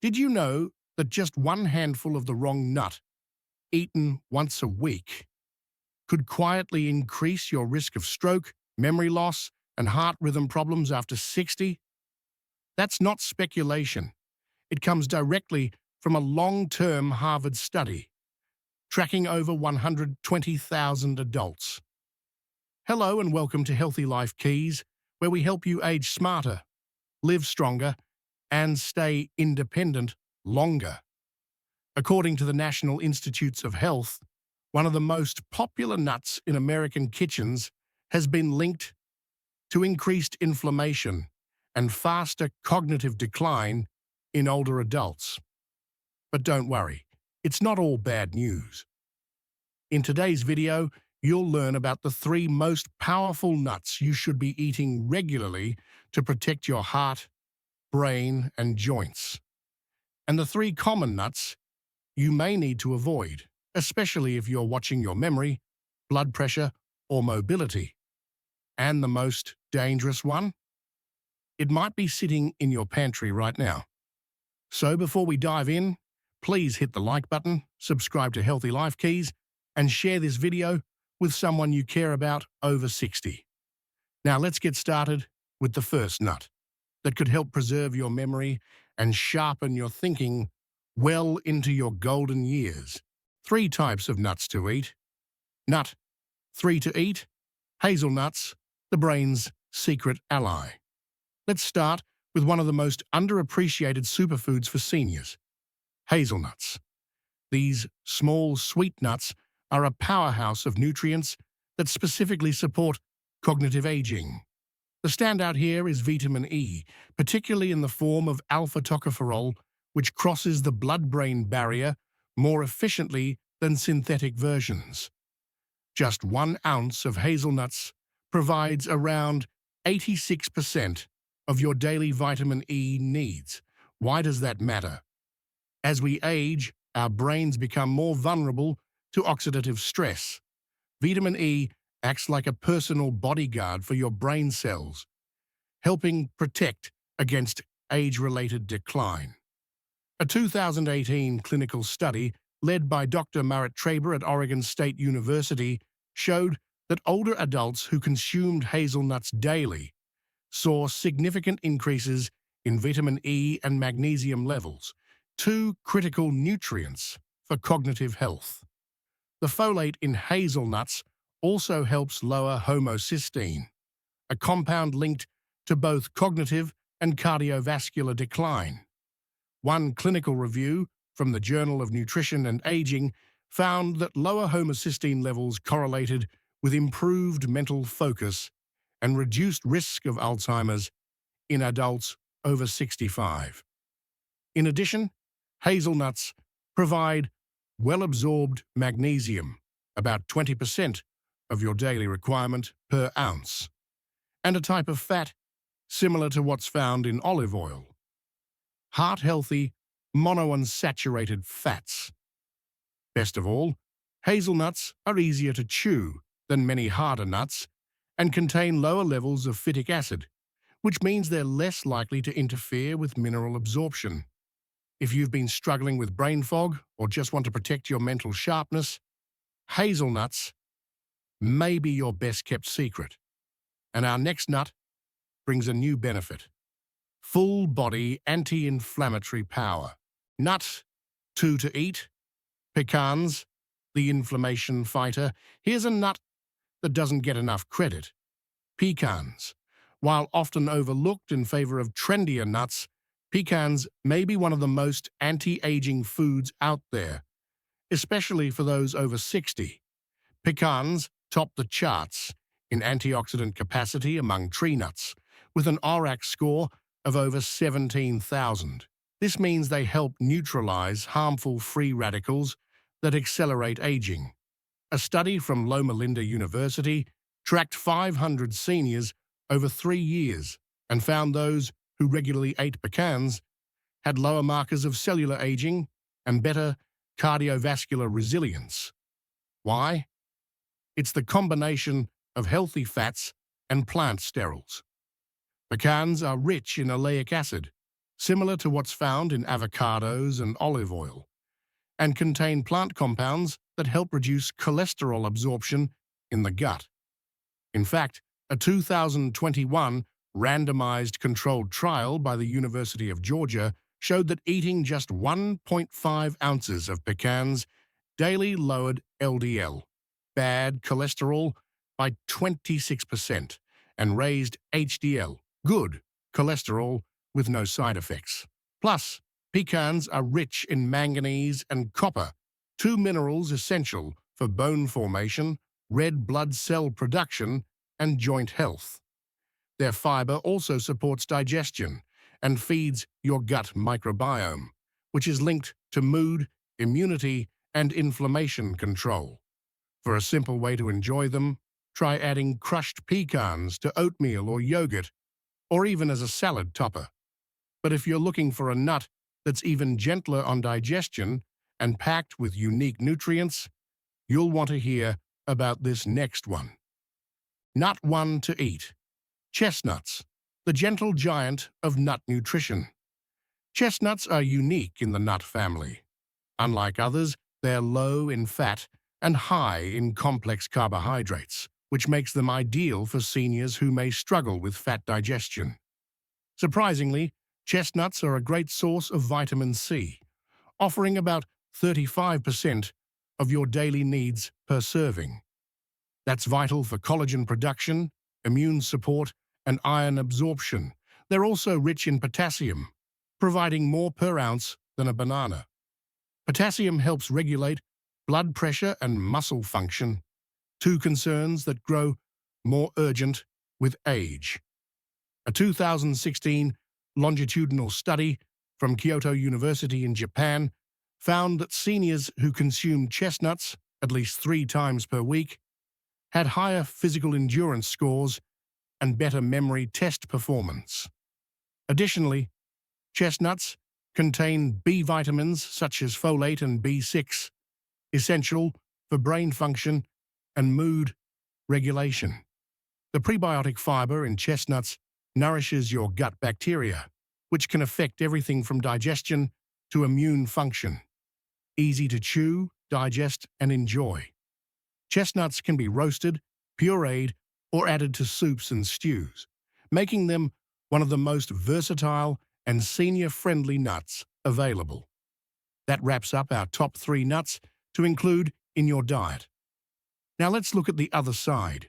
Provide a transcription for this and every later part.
Did you know that just one handful of the wrong nut, eaten once a week, could quietly increase your risk of stroke, memory loss, and heart rhythm problems after 60? That's not speculation. It comes directly from a long-term Harvard study, tracking over 120,000 adults. Hello and welcome to Healthy Life Keys, where we help you age smarter, live stronger, and stay independent longer. According to the National Institutes of Health, one of the most popular nuts in American kitchens has been linked to increased inflammation and faster cognitive decline in older adults. But don't worry, it's not all bad news. In today's video, you'll learn about the 3 most powerful nuts you should be eating regularly to protect your heart, brain, and joints, and the 3 common nuts you may need to avoid, especially if you're watching your memory, blood pressure, or mobility. And the most dangerous one? It might be sitting in your pantry right now. So before we dive in, please hit the like button, subscribe to Healthy Life Keys, and share this video with someone you care about over 60. Now let's get started with the first nut that could help preserve your memory and sharpen your thinking well into your golden years. 3 types of nuts to eat. Nut 3 to eat: hazelnuts, the brain's secret ally. Let's start with one of the most underappreciated superfoods for seniors: hazelnuts. These small, sweet nuts are a powerhouse of nutrients that specifically support cognitive aging. The standout here is vitamin E, particularly in the form of alpha-tocopherol, which crosses the blood-brain barrier more efficiently than synthetic versions. Just 1 ounce of hazelnuts provides around 86% of your daily vitamin E needs. Why does that matter? As we age, our brains become more vulnerable to oxidative stress. Vitamin E acts like a personal bodyguard for your brain cells, helping protect against age-related decline. A 2018 clinical study led by Dr. Marit Traber at Oregon State University showed that older adults who consumed hazelnuts daily saw significant increases in vitamin E and magnesium levels, 2 critical nutrients for cognitive health. The folate in hazelnuts also helps lower homocysteine, a compound linked to both cognitive and cardiovascular decline. One clinical review from the Journal of Nutrition and Aging found that lower homocysteine levels correlated with improved mental focus and reduced risk of Alzheimer's in adults over 65. In addition, hazelnuts provide well-absorbed magnesium, about 20% of your daily requirement per ounce, and a type of fat similar to what's found in olive oil. Heart-healthy, monounsaturated fats. Best of all, hazelnuts are easier to chew than many harder nuts and contain lower levels of phytic acid, which means they're less likely to interfere with mineral absorption. If you've been struggling with brain fog or just want to protect your mental sharpness, hazelnuts may be your best-kept secret. And our next nut brings a new benefit: full-body anti-inflammatory power. Nut 2 to eat: pecans, the inflammation fighter. Here's a nut that doesn't get enough credit: pecans. While often overlooked in favor of trendier nuts, pecans may be one of the most anti-aging foods out there, especially for those over 60. Pecans top the charts in antioxidant capacity among tree nuts, with an ORAC score of over 17,000. This means they help neutralize harmful free radicals that accelerate aging. A study from Loma Linda University tracked 500 seniors over 3 years and found those who regularly ate pecans had lower markers of cellular aging and better cardiovascular resilience. Why? It's the combination of healthy fats and plant sterols. Pecans are rich in oleic acid, similar to what's found in avocados and olive oil, and contain plant compounds that help reduce cholesterol absorption in the gut. In fact, a 2021 randomized controlled trial by the University of Georgia showed that eating just 1.5 ounces of pecans daily lowered LDL, bad cholesterol, by 26% and raised HDL, good cholesterol, with no side effects. Plus, pecans are rich in manganese and copper, two minerals essential for bone formation, red blood cell production, and joint health. Their fiber also supports digestion and feeds your gut microbiome, which is linked to mood, immunity, and inflammation control. For a simple way to enjoy them, try adding crushed pecans to oatmeal or yogurt, or even as a salad topper. But if you're looking for a nut that's even gentler on digestion and packed with unique nutrients, you'll want to hear about this next one. Nut 1 to eat. Chestnuts, the gentle giant of nut nutrition. Chestnuts are unique in the nut family. Unlike others, they're low in fat and high in complex carbohydrates, which makes them ideal for seniors who may struggle with fat digestion. Surprisingly, chestnuts are a great source of vitamin C, offering about 35% of your daily needs per serving. That's vital for collagen production, immune support, and iron absorption. They're also rich in potassium, providing more per ounce than a banana. Potassium helps regulate blood pressure and muscle function, two concerns that grow more urgent with age. A 2016 longitudinal study from Kyoto University in Japan found that seniors who consumed chestnuts at least 3 times per week had higher physical endurance scores and better memory test performance. Additionally, chestnuts contain B vitamins such as folate and B6, essential for brain function and mood regulation. The prebiotic fiber in chestnuts nourishes your gut bacteria, which can affect everything from digestion to immune function. Easy to chew, digest, and enjoy. Chestnuts can be roasted, pureed, or added to soups and stews, making them one of the most versatile and senior-friendly nuts available. That wraps up our top 3 nuts to include in your diet. Now let's look at the other side.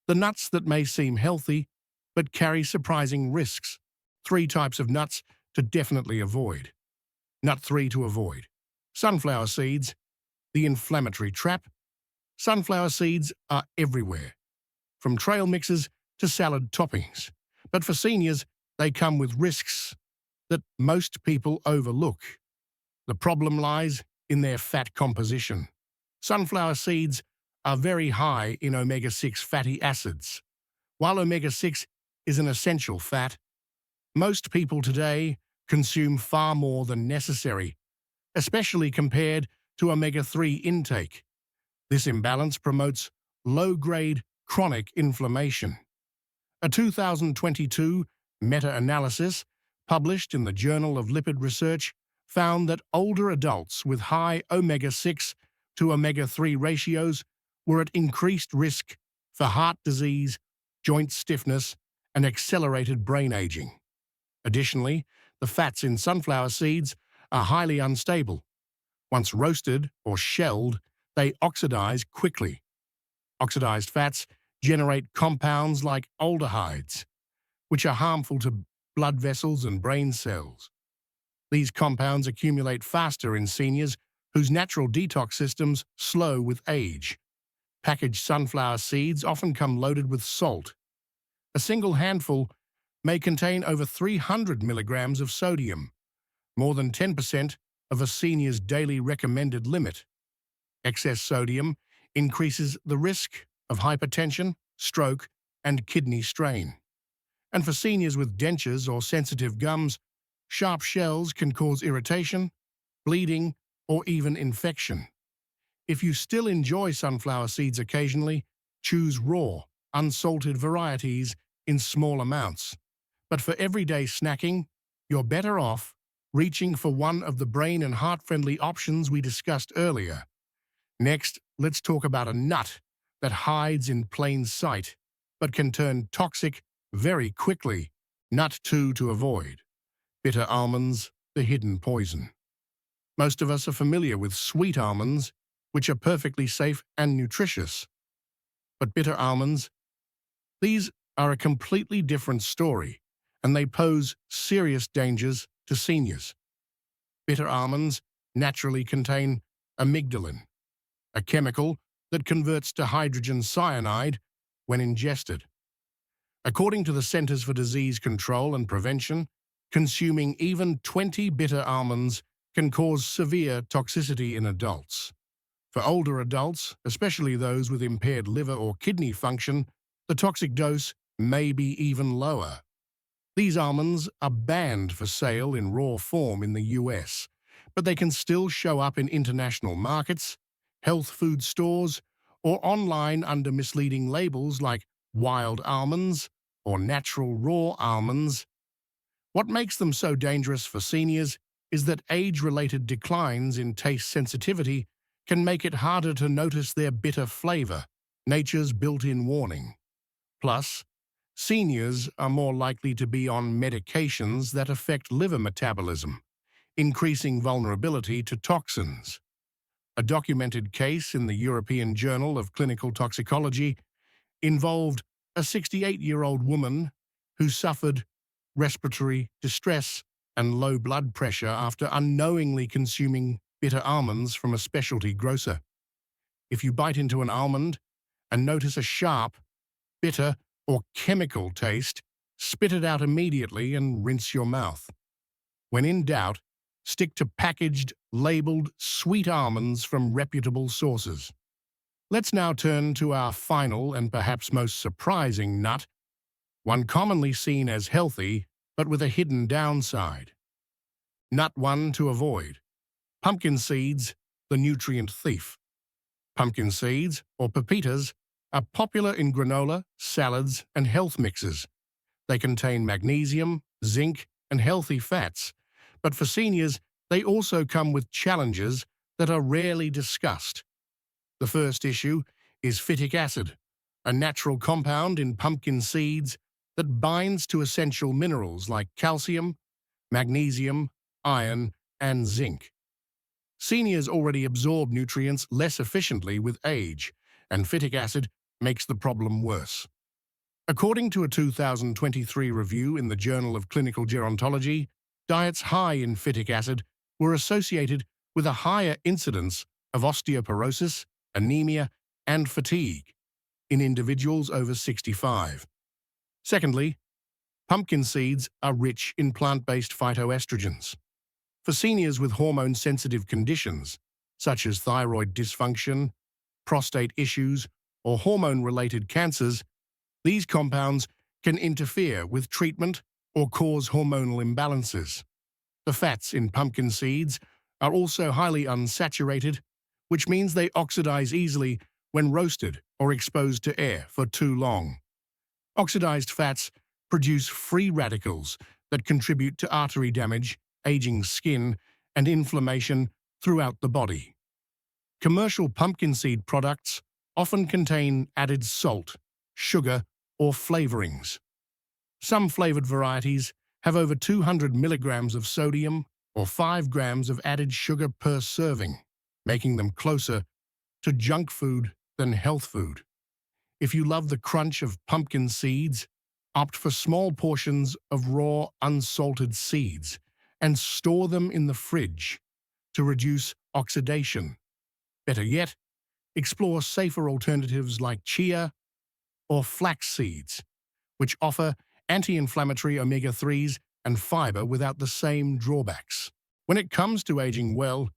The nuts that may seem healthy, but carry surprising risks. 3 types of nuts to definitely avoid. Nut 3 to avoid. Sunflower seeds, the inflammatory trap. Sunflower seeds are everywhere, from trail mixes to salad toppings. But for seniors, they come with risks that most people overlook. The problem lies in their fat composition. Sunflower seeds are very high in omega-6 fatty acids. While omega-6 is an essential fat, most people today consume far more than necessary, especially compared to omega-3 intake. This imbalance promotes low-grade chronic inflammation. A 2022 meta-analysis published in the Journal of Lipid Research found that older adults with high omega-6 to omega-3 ratios were at increased risk for heart disease, joint stiffness, and accelerated brain aging. Additionally, the fats in sunflower seeds are highly unstable. Once roasted or shelled, they oxidize quickly. Oxidized fats generate compounds like aldehydes, which are harmful to blood vessels and brain cells. These compounds accumulate faster in seniors whose natural detox systems slow with age. Packaged sunflower seeds often come loaded with salt. A single handful may contain over 300 milligrams of sodium, more than 10% of a senior's daily recommended limit. Excess sodium increases the risk of hypertension, stroke, and kidney strain. And for seniors with dentures or sensitive gums, sharp shells can cause irritation, bleeding, or even infection. If you still enjoy sunflower seeds occasionally, choose raw, unsalted varieties in small amounts. But for everyday snacking, you're better off reaching for one of the brain and heart-friendly options we discussed earlier. Next, let's talk about a nut that hides in plain sight, but can turn toxic very quickly. Nut 2 to avoid. Bitter almonds, the hidden poison. Most of us are familiar with sweet almonds, which are perfectly safe and nutritious. But bitter almonds, these are a completely different story, and they pose serious dangers to seniors. Bitter almonds naturally contain amygdalin, a chemical that converts to hydrogen cyanide when ingested. According to the Centers for Disease Control and Prevention, consuming even 20 bitter almonds can cause severe toxicity in adults. For older adults, especially those with impaired liver or kidney function, the toxic dose may be even lower. These almonds are banned for sale in raw form in the US, but they can still show up in international markets, health food stores, or online under misleading labels like wild almonds or natural raw almonds. What makes them so dangerous for seniors is that age-related declines in taste sensitivity can make it harder to notice their bitter flavor, nature's built-in warning. Plus, seniors are more likely to be on medications that affect liver metabolism, increasing vulnerability to toxins. A documented case in the European Journal of Clinical Toxicology involved a 68-year-old woman who suffered respiratory distress and low blood pressure after unknowingly consuming bitter almonds from a specialty grocer. If you bite into an almond and notice a sharp, bitter, or chemical taste, spit it out immediately and rinse your mouth. When in doubt, stick to packaged, labeled sweet almonds from reputable sources. Let's now turn to our final and perhaps most surprising nut, one commonly seen as healthy, but with a hidden downside. Nut 1 to avoid. Pumpkin seeds, the nutrient thief. Pumpkin seeds, or pepitas, are popular in granola, salads, and health mixes. They contain magnesium, zinc, and healthy fats, but for seniors, they also come with challenges that are rarely discussed. The first issue is phytic acid, a natural compound in pumpkin seeds that binds to essential minerals like calcium, magnesium, iron, and zinc. Seniors already absorb nutrients less efficiently with age, and phytic acid makes the problem worse. According to a 2023 review in the Journal of Clinical Gerontology, diets high in phytic acid were associated with a higher incidence of osteoporosis, anemia, and fatigue in individuals over 65. Secondly, pumpkin seeds are rich in plant-based phytoestrogens. For seniors with hormone-sensitive conditions, such as thyroid dysfunction, prostate issues, or hormone-related cancers, these compounds can interfere with treatment or cause hormonal imbalances. The fats in pumpkin seeds are also highly unsaturated, which means they oxidize easily when roasted or exposed to air for too long. Oxidized fats produce free radicals that contribute to artery damage, aging skin, and inflammation throughout the body. Commercial pumpkin seed products often contain added salt, sugar, or flavorings. Some flavored varieties have over 200 milligrams of sodium or 5 grams of added sugar per serving, making them closer to junk food than health food. If you love the crunch of pumpkin seeds, opt for small portions of raw, unsalted seeds and store them in the fridge to reduce oxidation. Better yet, explore safer alternatives like chia or flax seeds, which offer anti-inflammatory omega-3s and fiber without the same drawbacks. When it comes to aging well,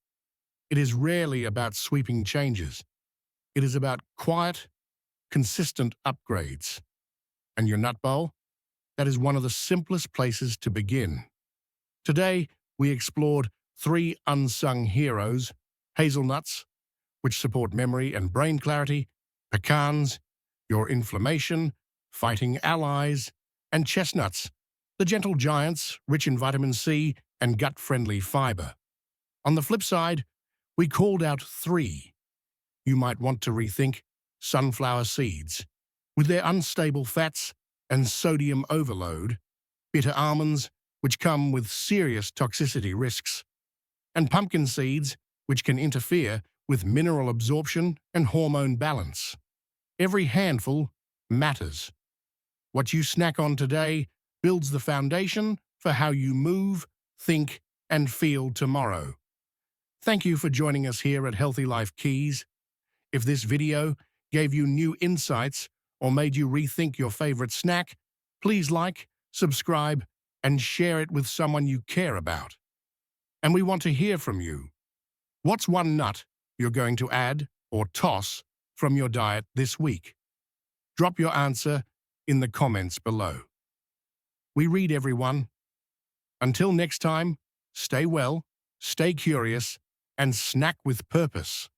it is rarely about sweeping changes. It is about quiet, consistent upgrades. And your nut bowl? That is one of the simplest places to begin. Today, we explored 3 unsung heroes: hazelnuts, which support memory and brain clarity; pecans, your inflammation, fighting allies; and chestnuts, The gentle giants, rich in vitamin C and gut-friendly fiber. On the flip side, we called out 3 you might want to rethink: sunflower seeds, with their unstable fats and sodium overload, bitter almonds, which come with serious toxicity risks, and pumpkin seeds, which can interfere with mineral absorption and hormone balance. Every handful matters. What you snack on today builds the foundation for how you move, think, and feel tomorrow. Thank you for joining us here at Healthy Life Keys. If this video gave you new insights or made you rethink your favorite snack, please like, subscribe, and share it with someone you care about. And we want to hear from you. What's one nut you're going to add or toss from your diet this week? Drop your answer in the comments below. We read everyone. Until next time, stay well, stay curious, and snack with purpose.